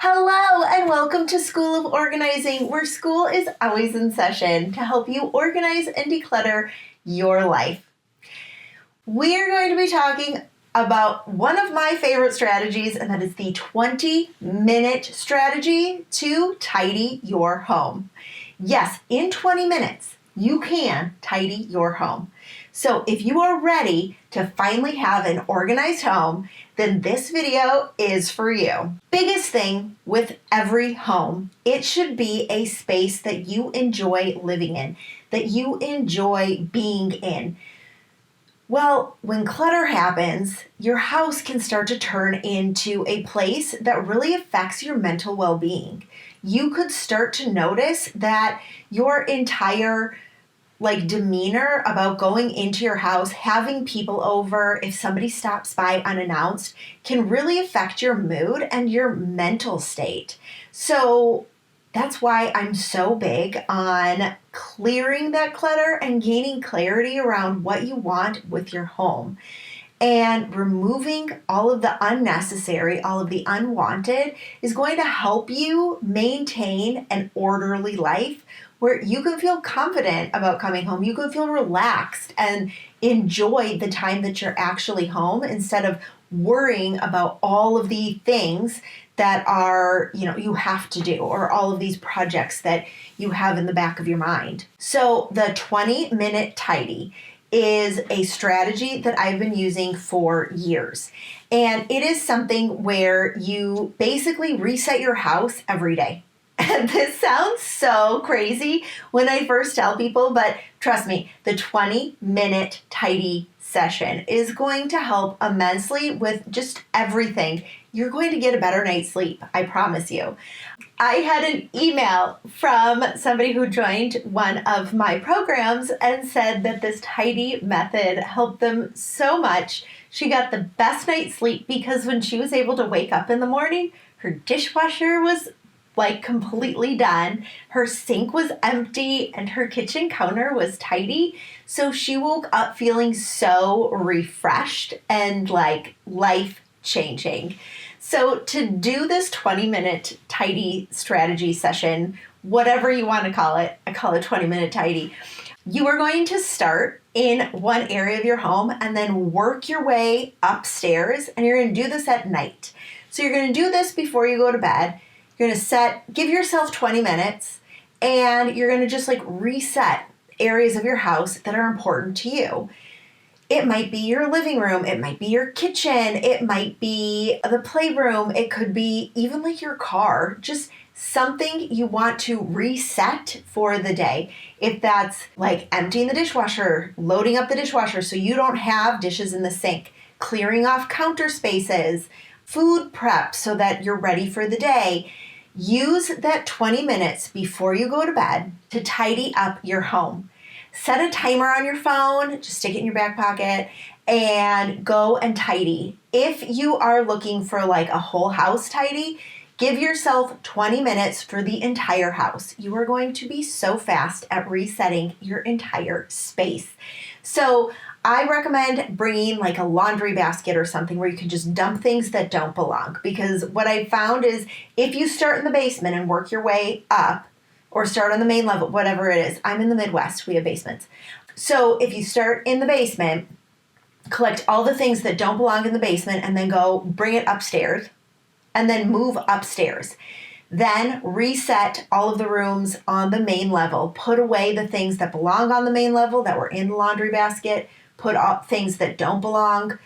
Hello and welcome to School of Organizing, where school is always in session to help you organize and declutter your life. We're going to be talking about one of my favorite strategies, and that is the 20-minute strategy to tidy your home. Yes, in 20 minutes, you can tidy your home. So if you are ready to finally have an organized home, then this video is for you. Biggest thing with every home, it should be a space that you enjoy living in, that you enjoy being in. Well, when clutter happens, your house can start to turn into a place that really affects your mental well-being. You could start to notice that your entire demeanor about going into your house, having people over, if somebody stops by unannounced, can really affect your mood and your mental state. So that's why I'm so big on clearing that clutter and gaining clarity around what you want with your home. And removing all of the unnecessary, all of the unwanted is going to help you maintain an orderly life where you can feel confident about coming home. You can feel relaxed and enjoy the time that you're actually home instead of worrying about all of the things that are, you have to do, or all of these projects that you have in the back of your mind. So the 20-minute tidy is a strategy that I've been using for years. And it is something where you basically reset your house every day. And this sounds so crazy when I first tell people, but trust me, the 20-minute tidy session is going to help immensely with just everything. You're going to get a better night's sleep, I promise you. I had an email from somebody who joined one of my programs and said that this tidy method helped them so much. She got the best night's sleep because when she was able to wake up in the morning, her dishwasher was completely done. Her sink was empty and her kitchen counter was tidy. So she woke up feeling so refreshed and life-changing. So to do this 20-minute tidy strategy session, whatever you want to call it, I call it 20-minute tidy, you are going to start in one area of your home and then work your way upstairs, and you're going to do this at night. So you're going to do this before you go to bed. You're going to give yourself 20 minutes, and you're going to just reset areas of your house that are important to you. It might be your living room. It might be your kitchen. It might be the playroom. It could be even your car, just something you want to reset for the day. If that's emptying the dishwasher, loading up the dishwasher so you don't have dishes in the sink, clearing off counter spaces, food prep so that you're ready for the day. Use that 20 minutes before you go to bed to tidy up your home. Set a timer on your phone, just stick it in your back pocket, and go and tidy. If you are looking for a whole house tidy, give yourself 20 minutes for the entire house. You are going to be so fast at resetting your entire space. So I recommend bringing a laundry basket or something where you can just dump things that don't belong. Because what I found is if you start in the basement and work your way up, or start on the main level, whatever it is. I'm in the Midwest, we have basements. So if you start in the basement, collect all the things that don't belong in the basement and then go bring it upstairs and then move upstairs. Then reset all of the rooms on the main level. Put away the things that belong on the main level that were in the laundry basket. Put things that don't belong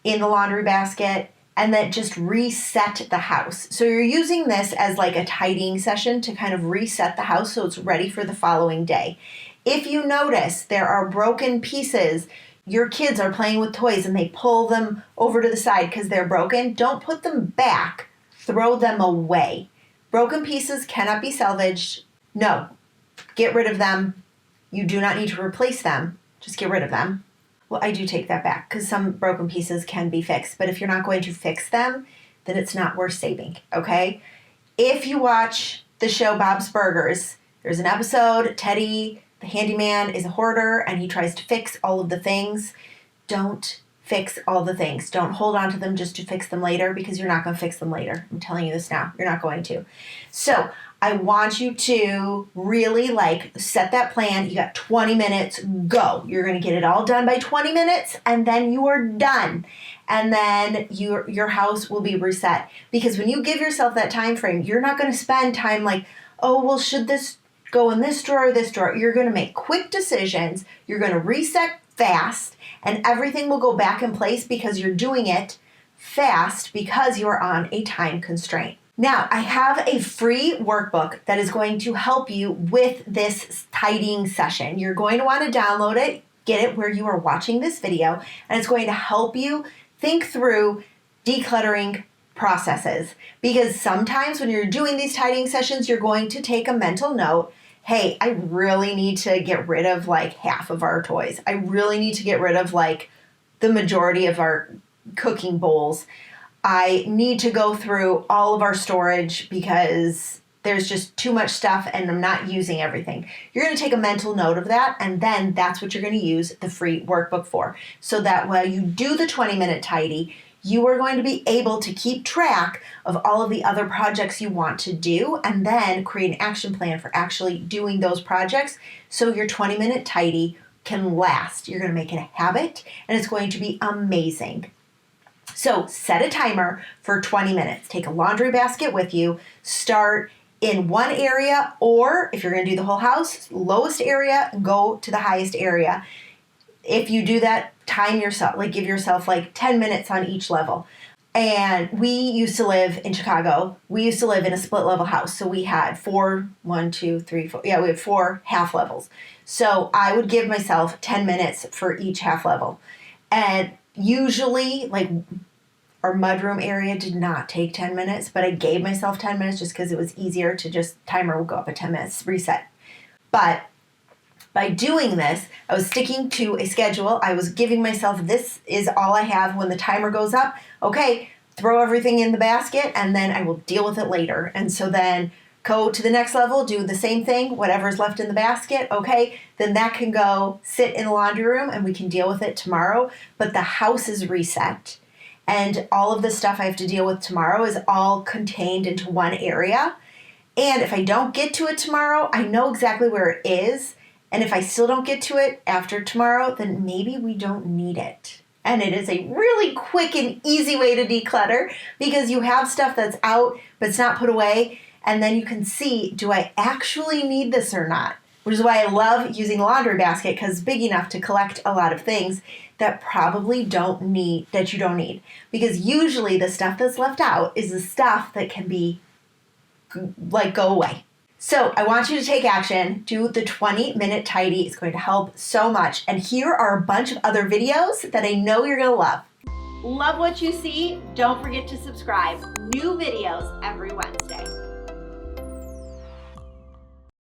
in the laundry basket, and then just reset the house. So you're using this as a tidying session to kind of reset the house so it's ready for the following day. If you notice there are broken pieces, your kids are playing with toys and they pull them over to the side because they're broken, don't put them back, throw them away. Broken pieces cannot be salvaged. No, get rid of them. You do not need to replace them. Just get rid of them. Well, I do take that back because some broken pieces can be fixed. But if you're not going to fix them, then it's not worth saving, okay? If you watch the show Bob's Burgers, there's an episode, Teddy, the handyman, is a hoarder and he tries to fix all of the things. Don't fix all the things. Don't hold on to them just to fix them later, because you're not going to fix them later. I'm telling you this now. You're not going to. So I want you to really set that plan. You got 20 minutes, go. You're going to get it all done by 20 minutes and then you are done. And then your house will be reset. Because when you give yourself that time frame, you're not going to spend time oh, well, should this go in this drawer or this drawer? You're going to make quick decisions. You're going to reset fast, and everything will go back in place because you're doing it fast because you're on a time constraint. Now, I have a free workbook that is going to help you with this tidying session. You're going to want to download it, get it where you are watching this video, and it's going to help you think through decluttering processes. Because sometimes when you're doing these tidying sessions, you're going to take a mental note. Hey, I really need to get rid of half of our toys. I really need to get rid of the majority of our cooking bowls. I need to go through all of our storage because there's just too much stuff and I'm not using everything. You're going to take a mental note of that, and then that's what you're going to use the free workbook for. So that while you do the 20-minute tidy, you are going to be able to keep track of all of the other projects you want to do, and then create an action plan for actually doing those projects so your 20-minute tidy can last. You're going to make it a habit, and it's going to be amazing. So set a timer for 20 minutes. Take a laundry basket with you. Start in one area, or if you're going to do the whole house, lowest area, go to the highest area. If you do that, time yourself, give yourself 10 minutes on each level. And we used to live in Chicago. We used to live in a split level house. So we had we had 4 half levels. So I would give myself 10 minutes for each half level. And usually our mudroom area did not take 10 minutes, but I gave myself 10 minutes just because it was easier to timer would go up at 10 minutes, reset. But by doing this, I was sticking to a schedule. I was giving myself, this is all I have. When the timer goes up, okay, throw everything in the basket and then I will deal with it later. And so then go to the next level, do the same thing, whatever's left in the basket, okay, then that can go sit in the laundry room and we can deal with it tomorrow. But the house is reset. And all of the stuff I have to deal with tomorrow is all contained into one area. And if I don't get to it tomorrow, I know exactly where it is. And if I still don't get to it after tomorrow, then maybe we don't need it. And it is a really quick and easy way to declutter because you have stuff that's out, but it's not put away. And then you can see, do I actually need this or not? Which is why I love using a laundry basket, because it's big enough to collect a lot of things that you don't need. Because usually the stuff that's left out is the stuff that can be go away. So I want you to take action. Do the 20-minute tidy. It's going to help so much. And here are a bunch of other videos that I know you're going to love. Love what you see? Don't forget to subscribe. New videos every Wednesday.